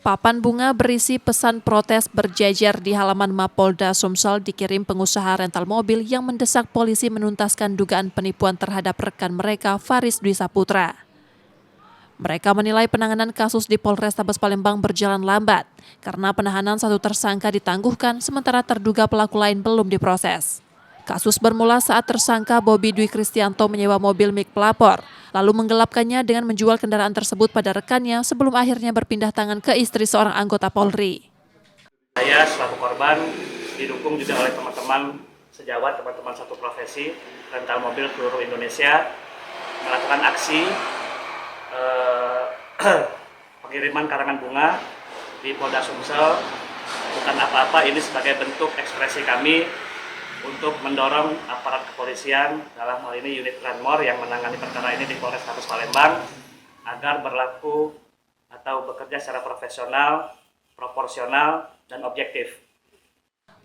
Papan bunga berisi pesan protes berjejer di halaman Mapolda Sumsel dikirim pengusaha rental mobil yang mendesak polisi menuntaskan dugaan penipuan terhadap rekan mereka Faris Dwi Saputra. Mereka menilai penanganan kasus di Polrestabes Palembang berjalan lambat karena penahanan satu tersangka ditangguhkan sementara terduga pelaku lain belum diproses. Kasus bermula saat tersangka Bobi Dwi Kristianto menyewa mobil milik pelapor, lalu menggelapkannya dengan menjual kendaraan tersebut pada rekannya sebelum akhirnya berpindah tangan ke istri seorang anggota Polri. Saya selaku korban didukung juga oleh teman-teman sejawat, teman-teman satu profesi rental mobil seluruh Indonesia melakukan aksi pengiriman karangan bunga di Polda Sumsel. Bukan apa-apa, ini sebagai bentuk ekspresi kami untuk mendorong aparat kepolisian, dalam hal ini unit Ranmor yang menangani perkara ini di Polrestabes Palembang, agar berlaku atau bekerja secara profesional, proporsional, dan objektif.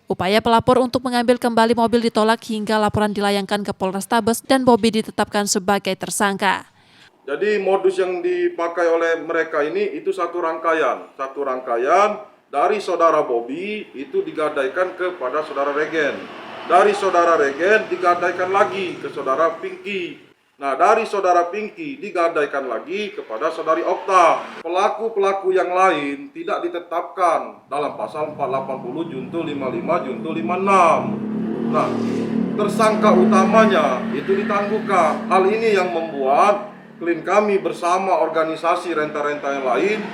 Upaya pelapor untuk mengambil kembali mobil ditolak hingga laporan dilayangkan ke Polrestabes dan Bobi ditetapkan sebagai tersangka. Jadi modus yang dipakai oleh mereka ini itu satu rangkaian dari saudara Bobi itu digadaikan kepada saudara Regen. Dari saudara Regen digadaikan lagi ke saudara Pinky. Nah, dari saudara Pinky digadaikan lagi kepada saudari Okta. Pelaku-pelaku yang lain tidak ditetapkan dalam pasal 480 junto 55 junto 56. Nah, tersangka utamanya itu ditangguhkan. Hal ini yang membuat klien kami bersama organisasi renta-renta yang lain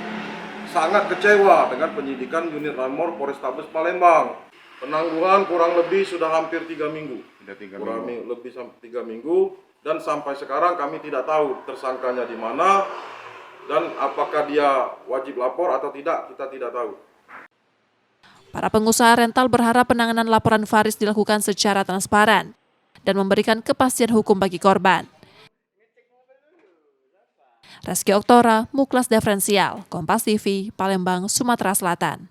sangat kecewa dengan penyidikan unit Ranmor Polrestabes Palembang. Penangguhan kurang lebih sudah hampir 3 minggu. Lebih sampai 3 minggu, dan sampai sekarang kami tidak tahu tersangkanya di mana dan apakah dia wajib lapor atau tidak, kita tidak tahu. Para pengusaha rental berharap penanganan laporan Faris dilakukan secara transparan dan memberikan kepastian hukum bagi korban. Reski Oktora, Muklas Diferensial, Kompas TV, Palembang, Sumatera Selatan.